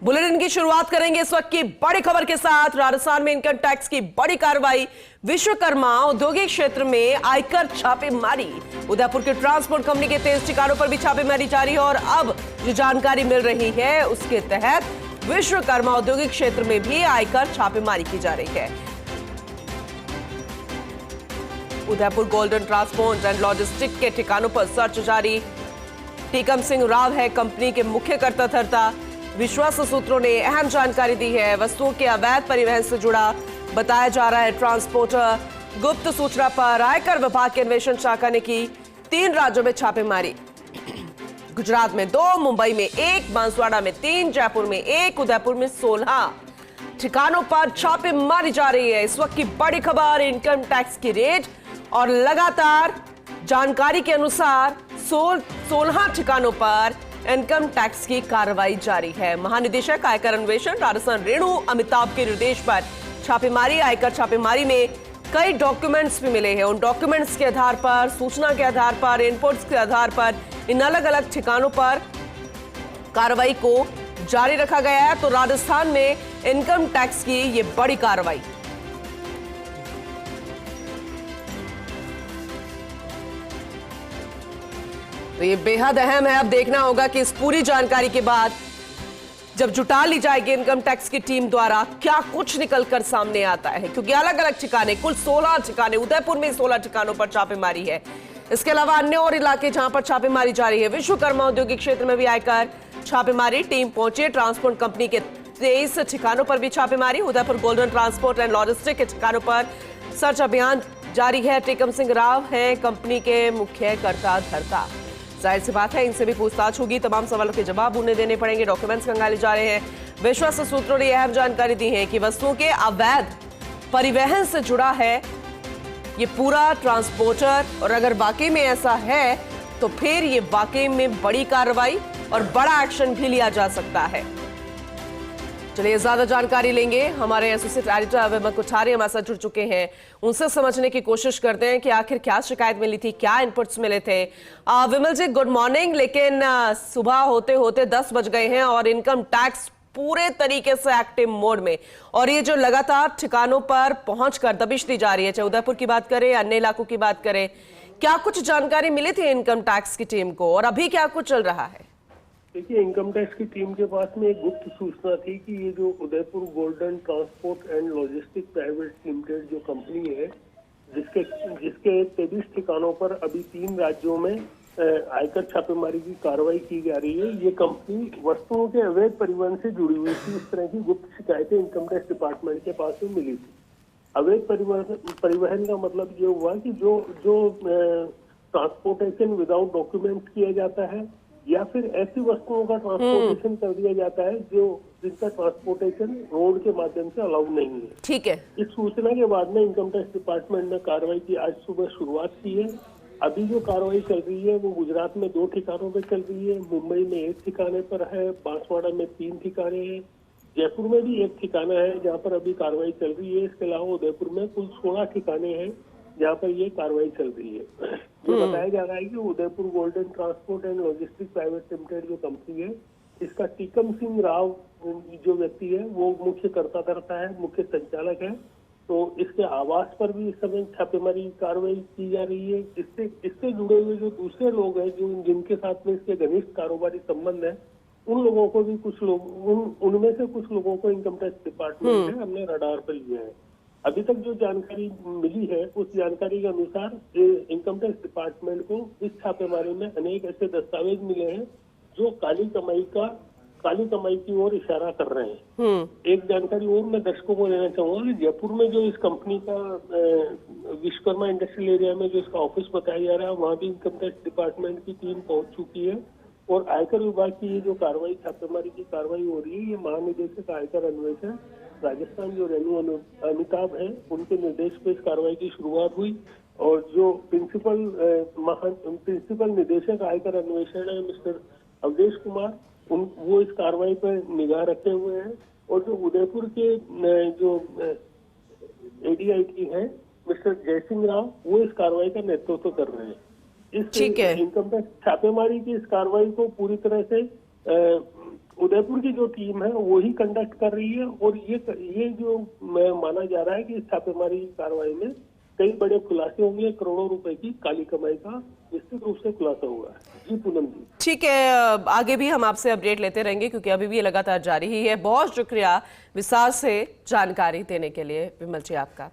Bulletin की शुरुआत करेंगे इस वक्त की बड़ी खबर के साथ। राजस्थान में इनकम टैक्स की बड़ी कार्रवाई, विश्वकर्मा औद्योगिक क्षेत्र में आयकर छापेमारी। उदयपुर के ट्रांसपोर्ट कंपनी के 23 ठिकानों पर भी छापेमारी जारी है और अब जो जानकारी मिल रही है उसके तहत विश्वकर्मा औद्योगिक क्षेत्र में भी आयकर छापेमारी की जा रही है। Udaipur golden transport and logistic के ठिकानों पर सर्च जारी। टीकम सिंह राव है कंपनी के मुख्य कर्ता धर्ता। विश्वास सूत्रों ने अहम जानकारी दी है। वस्तुओं के अवैध परिवहन से जुड़ा बताया जा रहा है ट्रांसपोर्टर। गुप्त सूचना पर आयकर विभाग के अन्वेषण शाखा ने की 3 राज्यों में छापेमारी। गुजरात में 2, मुंबई में 1, बांसवाड़ा में 3, जयपुर में 1, उदयपुर में 16 ठिकानों पर छापेमारी जा रही है। इस वक्त की बड़ी खबर, इनकम टैक्स की रेड और लगातार जानकारी के अनुसार 16 ठिकानों पर इनकम टैक्स की कार्रवाई जारी है। महानिदेशक आयकर अन्वेषण राजस्थान रेणु अमिताभ के निर्देश पर छापेमारी। आयकर छापेमारी में कई डॉक्यूमेंट्स भी मिले हैं। उन डॉक्यूमेंट्स के आधार पर, सूचना के आधार पर, इनपुट्स के आधार पर इन अलग अलग ठिकानों पर कार्रवाई को जारी रखा गया है। तो राजस्थान में इनकम टैक्स की ये बड़ी कार्रवाई। तो ये बेहद अहम है। अब देखना होगा कि इस पूरी जानकारी के बाद जब जुटा ली जाएगी इनकम टैक्स की टीम द्वारा क्या कुछ निकलकर सामने आता है, क्योंकि अलग अलग ठिकाने, कुल 16 ठिकाने, उदयपुर में 16 ठिकानों पर छापेमारी है। इसके अलावा अन्य और इलाके जहां पर छापेमारी जारी है। विश्वकर्मा औद्योगिक क्षेत्र में भी आयकर छापेमारी टीम पहुंची। ट्रांसपोर्ट कंपनी के 23 ठिकानों पर भी छापेमारी। Udaipur golden transport and logistic के ठिकानों पर सर्च अभियान जारी है। टीकम सिंह राव है कंपनी के मुख्य कर्ता धर्ता। जाहिर सी बात है इनसे भी पूछताछ होगी, तमाम सवालों के जवाब उन्हें देने पड़ेंगे। डॉक्यूमेंट्स खंगाले जा रहे हैं। विश्वास सूत्रों ने अहम जानकारी दी है कि वस्तुओं के अवैध परिवहन से जुड़ा है ये पूरा ट्रांसपोर्टर, और अगर वाकई में ऐसा है तो फिर ये वाकई में बड़ी कार्रवाई और बड़ा एक्शन भी लिया जा सकता है। चलिए ज्यादा जानकारी लेंगे। हमारे एसोसिएट एडिटर विमल कोठारी हमारे साथ जुड़ चुके हैं। उनसे समझने की कोशिश करते हैं कि आखिर क्या शिकायत मिली थी, क्या इनपुट्स मिले थे। विमल जी, गुड मॉर्निंग। लेकिन सुबह होते होते 10 बज गए हैं और इनकम टैक्स पूरे तरीके से एक्टिव मोड में, और ये जो लगातार ठिकानों पर पहुंचकर दबिश दी जा रही है, चाहे उदयपुर की बात करें, अन्य इलाकों की बात करें, क्या कुछ जानकारी मिली थी इनकम टैक्स की टीम को और अभी क्या कुछ चल रहा है? देखिए, इनकम टैक्स की टीम के पास में एक गुप्त सूचना थी कि ये जो Udaipur golden transport and logistic private limited जो कंपनी है, जिसके 23 ठिकानों पर अभी 3 राज्यों में आयकर छापेमारी की कार्रवाई की जा रही है, ये कंपनी वस्तुओं के अवैध परिवहन से जुड़ी हुई थी। इस तरह की गुप्त शिकायतें इनकम टैक्स डिपार्टमेंट के पास में मिली थी। अवैध परिवहन का मतलब ये हुआ कि जो ट्रांसपोर्टेशन विदाउट डॉक्यूमेंट किया जाता है, या फिर ऐसी वस्तुओं का ट्रांसपोर्टेशन कर दिया जाता है जिनका ट्रांसपोर्टेशन रोड के माध्यम से अलाउ नहीं है। ठीक है। इस सूचना के बाद में इनकम टैक्स डिपार्टमेंट ने कार्रवाई की। आज सुबह शुरुआत की है। अभी जो कार्रवाई चल रही है वो गुजरात में 2 ठिकानों पर चल रही है, मुंबई में 1 ठिकाने पर है, बांसवाड़ा में 3 ठिकाने हैं, जयपुर में भी 1 ठिकाना है जहाँ पर अभी कार्रवाई चल रही है। इसके अलावा उदयपुर में कुल 16 ठिकाने हैं जहाँ पर ये कार्रवाई चल रही है। ये बताया जा रहा है कि Udaipur golden transport and logistic private limited जो कंपनी है, इसका टीकम सिंह राव जो व्यक्ति है वो मुख्य कर्ता धर्ता है, मुख्य संचालक है। तो इसके आवास पर भी इस समय छापेमारी कार्रवाई की जा रही है। इससे जुड़े हुए जो दूसरे लोग हैं जिनके साथ में इसके घनिष्ठ कारोबारी संबंध है, उन लोगों को भी उनमें से कुछ लोगों को इनकम टैक्स डिपार्टमेंट ने हमने रडार पर लिया है। अभी तक जो जानकारी मिली है उस जानकारी के अनुसार इनकम टैक्स डिपार्टमेंट को इस छापेमारी में अनेक ऐसे दस्तावेज मिले हैं जो काली कमाई की ओर इशारा कर रहे हैं। एक जानकारी और मैं दर्शकों को देना चाहूंगा कि जयपुर में जो इस कंपनी का विश्वकर्मा इंडस्ट्रियल एरिया में जो इसका ऑफिस बताया जा रहा है, वहाँ भी इनकम टैक्स डिपार्टमेंट की टीम पहुंच चुकी है। और आयकर विभाग की ये जो कार्रवाई, छापेमारी की कार्रवाई हो रही है, ये महानिदेशक आयकर अन्वेषण राजस्थान जो रेणु अमिताभ है, उनके निर्देश पर इस कार्रवाई की शुरुआत हुई। और जो प्रिंसिपल निदेशक आयकर अन्वेषण है मिस्टर अवधेश कुमार, वो इस कार्रवाई पर निगाह रखे हुए हैं। और जो उदयपुर के जो एडीआईटी है मिस्टर जयसिंह राव, वो इस कार्रवाई का नेतृत्व कर रहे हैं। इस इनकम टैक्स छापेमारी की इस कार्रवाई को पूरी तरह से उदयपुर की जो टीम है वो ही कंडक्ट कर रही है और ये जो माना जा रहा है कि इस छापेमारी कार्रवाई में कई बड़े खुलासे होंगे, करोड़ों रुपए की काली कमाई का निश्चित रूप से खुलासा हुआ है। जी पूनम जी। ठीक है, आगे भी हम आपसे अपडेट लेते रहेंगे क्योंकि अभी भी ये लगातार जारी ही है। बहुत शुक्रिया विस्तार से जानकारी देने के लिए विमल जी आपका।